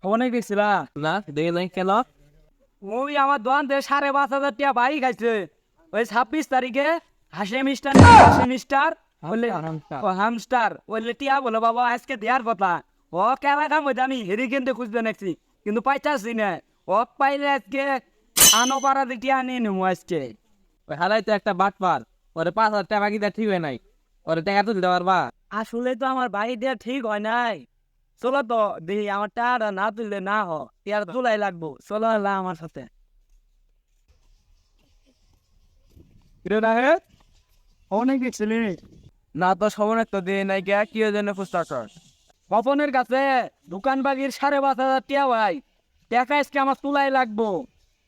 অনেক দেখছিলা না দেখে নাই কেন? ওই আমার দোকান থেকে 5,500 টাকা বাড়ি খাইছে ওই 26 তারিখে হাসে মিস্টার বললে হামস্টার বললে টিয়া বলো বাবা আজকে দেওয়ার কথা ও কেলা কাম হইতে আমি হেরি কিনতে খুঁজতে নাকছি কিন্তু পাইতাছি না ও পাইলে আজকে আনো পাড়া টিয়া নিয়ে নেবো আজকে ওই হালাই তো একটা বাটপার, ওরে 5,000 টাকা বাকি দেওয়া ঠিক হয় নাই, ওরে টাকা তো দিতে পারবা? আসলে তো আমার বাড়ি দেওয়া ঠিক হয় নাই। চলো তো দেখি আমার টাকাটা না তুললে না হ টিয়ার তুলাই লাগবো, চলো এলা আমার সাথে। অনেক দেখছিলি না তো সময় তো দিয়ে নাই কে কি জন্য ফুস্টার স্বপনের কাছে দোকান বাগির 5,500 টাকা ভাই টাকা আজকে আমার তুলাই লাগবো,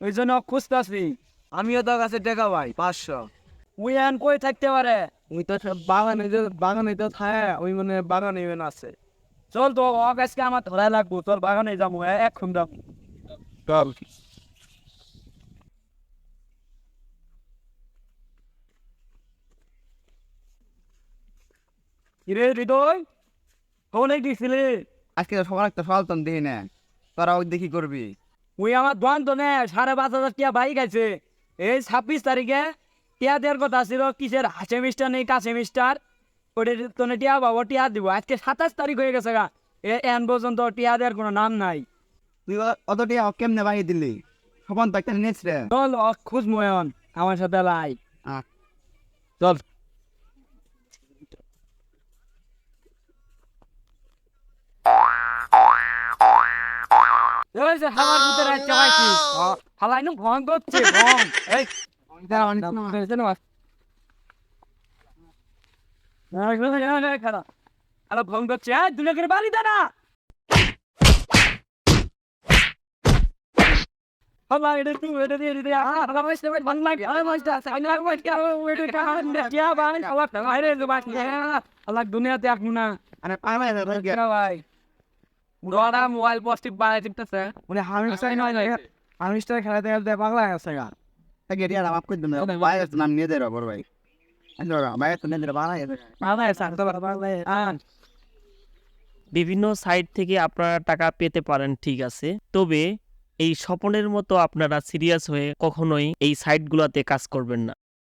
ওই জন্য খুঁজতেছি। আমিও তো কাছে টাকা ভাই 500। উই আন কই থাকতে পারে? ওই তো বাগানে তো থাকে, ওই মানে বাগানে ইভেন আছে। চল তো আজকে আমার ধরাই লাগবো, তোর বাগানে যাবো এখন যাবো। চল। কিরে হৃদয়, অনেক দিছিলি আজকে তো সবার একটা ফালতাম দেখি না, তোরাও দেখি করবি। ওই আমার দোকান তো নে 5,500 টাকা বাইক আছে এই 26 তারিখে টিয়া দেওয়ার কথা ছিল কিসের হাসে মিস্টার নেই কাছে মিস্টার ওটা তো টিয়া পাবো টিয়া দিব আজকে 27 তারিখ হয়ে গেছে গা এন পর্যন্ত টিয়া দেওয়ার কোনো নাম নাই। তুই অত টিয়া কেমনে বাড়িয়ে দিলি? সবান তো একটা নেছ রে। চল খুঁজ ময়ন আমার সাথে লাই আহ, চল। এই যে হাওয়ার ভিতরে একটা পাইছি হালাই নু ভং করছে ভং এই দাঁড়া, অনেক সময়। হ্যালো ভং করছে দুনিয়া করে বাড়ি দে না Allah এটা তুই এটা দিয়ে দিতে Allah মাইস না ভালো লাগে Allah মাইস দা সাইনা মাইস কে ওইটা কান দে কি বান Allah বাইরে জবান Allah দুনিয়াতে আকু না আরে পারমাই না রে। কেন ভাই উড়াটা মোবাইল পোস্টিং বানাই দিতেছে উনি হামিস্টার নয় না, হামিস্টার খেলাতে খেলতে পাগলা গেছে গা। তাকে টিয়া মাফ করে দিন, বাইরে তো নাম নিয়ে দে রে বড় ভাই। বাইরে তো নিয়ে দে বাড়াই দে। বানাই স্যার তো বানাই বিভিন্ন সাইট থেকে আপনারা টাকা পেতে পারেন, ঠিক আছে, তবে এই স্বপনের মতো আপনারা সিরিয়াস হয়ে কখনোই এই সাইটগুলোতে কাজ করবেন না।